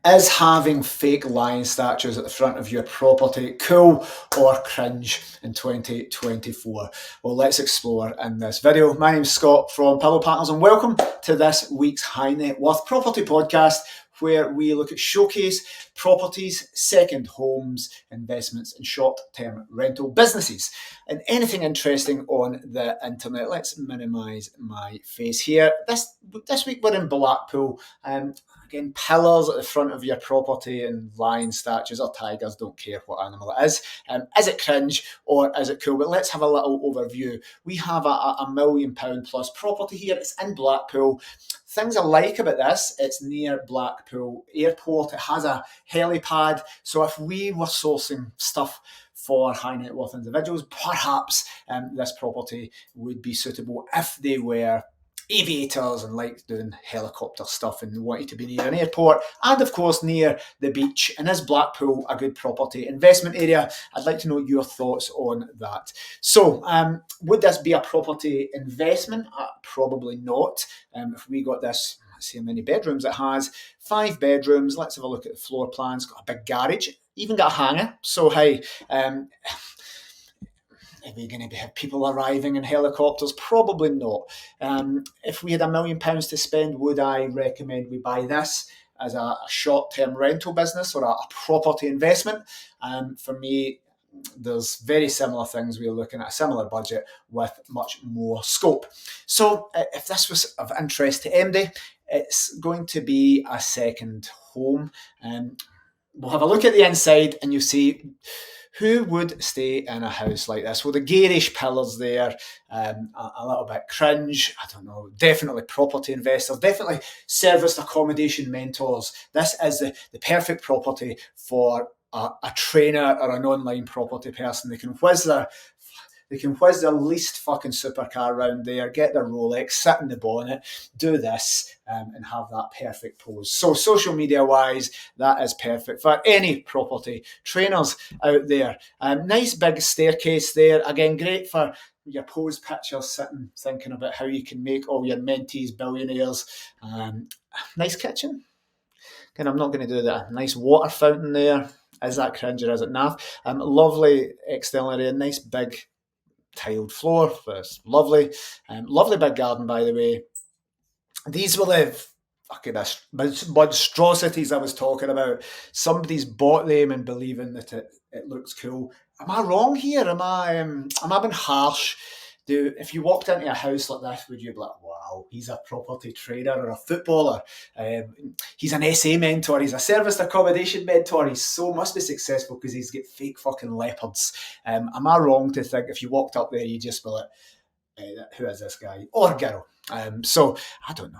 Is having fake lion statues at the front of your property cool or cringe in 2024? Well, let's explore in this video. My name's Scott from Pillow Partners, and welcome to this week's High Net Worth Property Podcast, where we look at showcase properties, second homes, investments, and short-term rental businesses. And anything interesting on the internet. Let's minimise my face here. This week we're in Blackpool. Again, pillars at the front of your property and lion statues or tigers, don't care what animal it is. Is it cringe or is it cool? But let's have a little overview. We have a £1 million plus property here. It's in Blackpool. Things I like about this, it's near Blackpool Airport. It has a helipad. So if we were sourcing stuff for high net worth individuals, perhaps this property would be suitable if they were aviators and like doing helicopter stuff and wanted to be near an airport and of course near the beach. And is Blackpool a good property investment area? I'd like to know your thoughts on that. So would this be a property investment? Probably not. If we got this, let's see how many bedrooms it has. 5 bedrooms. Let's have a look at the floor plans. Got a big garage, even got a hangar. So hey, are we going to have people arriving in helicopters? Probably not. If we had £1 million to spend, would I recommend we buy this as a short-term rental business or a property investment? For me, there's very similar things. We're looking at a similar budget with much more scope. So if this was of interest to MD, it's going to be a second home. We'll have a look at the inside and you'll see who would stay in a house like this? Well, the garish pillars there, a little bit cringe, I don't know, definitely property investors, definitely serviced accommodation mentors. This is the perfect property for a trainer or an online property person. They can whiz their least fucking supercar around there, get their Rolex, sit in the bonnet, do this, and have that perfect pose. So social media wise, that is perfect for any property trainers out there. Nice big staircase there. Again, great for your pose pictures, sitting, thinking about how you can make all your mentees billionaires. Nice kitchen. Again, I'm not going to do that. Nice water fountain there. Is that cringe or is it naff? Lovely external area, nice big tiled floor. That's lovely. Lovely big garden, by the way. These were the monstrosities I was talking about. Somebody's bought them and believing that it looks cool. Am I wrong here? Am I being harsh? If you walked into a house like this, would you be like, wow, he's a property trader or a footballer? He's an SA mentor. He's a serviced accommodation mentor. Must be successful because he's got fake fucking leopards. Am I wrong to think if you walked up there, you'd just be like, who is this guy or girl? So I don't know.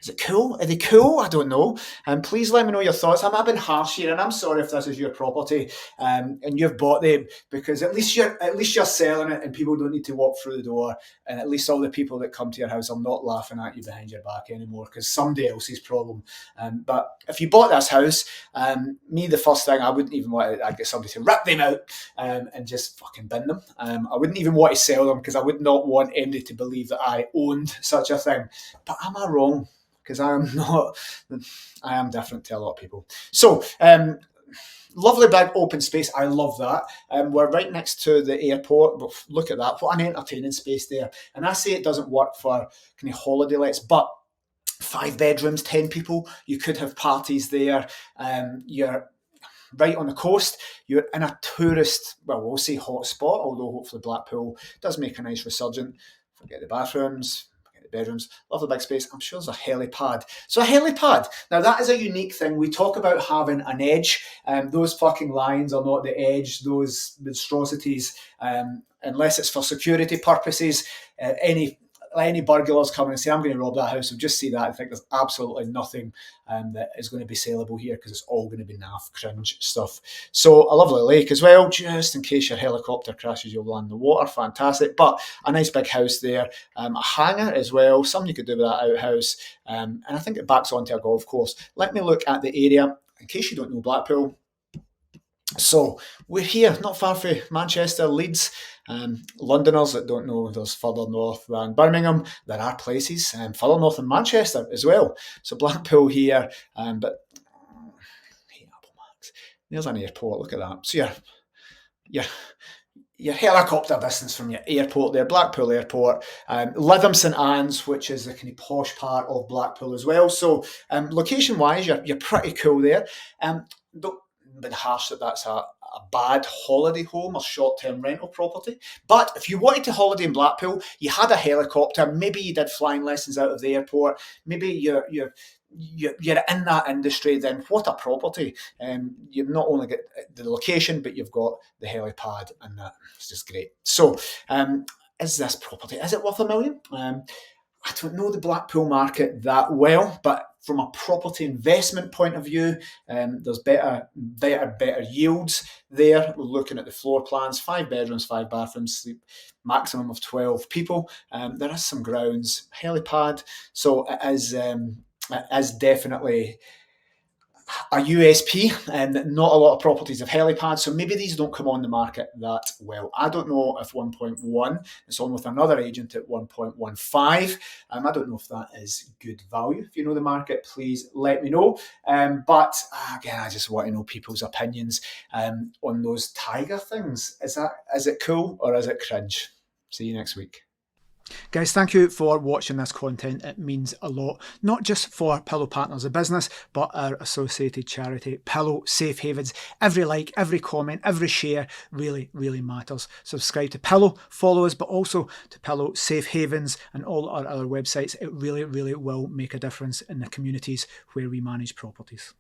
Is it cool? Are they cool? I don't know. Please let me know your thoughts. I've been harsh here, and I'm sorry if this is your property and you've bought them, because at least you're selling it, and people don't need to walk through the door, and at least all the people that come to your house are not laughing at you behind your back anymore because somebody else's problem. But if you bought this house, the first thing I wouldn't even want to, I'd get somebody to rip them out and just fucking bin them. I wouldn't even want to sell them because I would not want anybody to believe that I owned such a thing. But am I wrong? Because I am different to a lot of people. So, lovely big open space. I love that. We're right next to the airport. But look at that. What an entertaining space there. And I say it doesn't work for kind of holiday lets, but 5 bedrooms, 10 people. You could have parties there. You're right on the coast. You're in a tourist, we'll say hotspot, although hopefully Blackpool does make a nice resurgence. Forget the bathrooms. Bedrooms, lovely big space. I'm sure there's a helipad. So a helipad, now that is a unique thing. We talk about having an edge. Those fucking lines are not the edge, those monstrosities, unless it's for security purposes. Any burglars come and say, I'm going to rob that house, will just see that and think there's absolutely nothing that is going to be saleable here because it's all going to be naff, cringe stuff. So a lovely lake as well, just in case your helicopter crashes, you'll land in the water. Fantastic. But a nice big house there. A hangar as well, something you could do with that outhouse. And I think it backs onto a golf course. Let me look at the area. In case you don't know Blackpool, So we're here, not far from Manchester, Leeds. Londoners that don't know, there's further north than Birmingham. There are places further north than Manchester as well. So Blackpool here, but hey, Apple Max, there's an airport. Look at that. So you're your helicopter distance from your airport there, Blackpool Airport, Lytham St Anne's, which is the kind of posh part of Blackpool as well. So location-wise, you're pretty cool there. Don't be harsh that that's a bad holiday home or short-term rental property. But if you wanted to holiday in Blackpool, you had a helicopter, maybe you did flying lessons out of the airport, maybe you're in that industry, then what a property. You've not only got the location, but you've got the helipad, and that's just great. So, is this property, is it worth $1 million? I don't know the Blackpool market that well, but from a property investment point of view, there's better yields there. We're looking at the floor plans: 5 bedrooms, 5 bathrooms, sleep maximum of 12 people. There is some grounds, helipad, so it is definitely a USP, and not a lot of properties have helipads, so maybe these don't come on the market that well. I don't know if 1.1 is on with another agent at 1.15. I don't know if that is good value. If you know the market, please let me know. But again, I just want to know people's opinions on those tiger things. Is it cool or is it cringe? See you next week. Guys, thank you for watching this content. It means a lot, not just for Pillow Partners, the business, but our associated charity, Pillow Safe Havens. Every like, every comment, every share really, really matters. Subscribe to Pillow, follow us, but also to Pillow Safe Havens and all our other websites. It really, really will make a difference in the communities where we manage properties.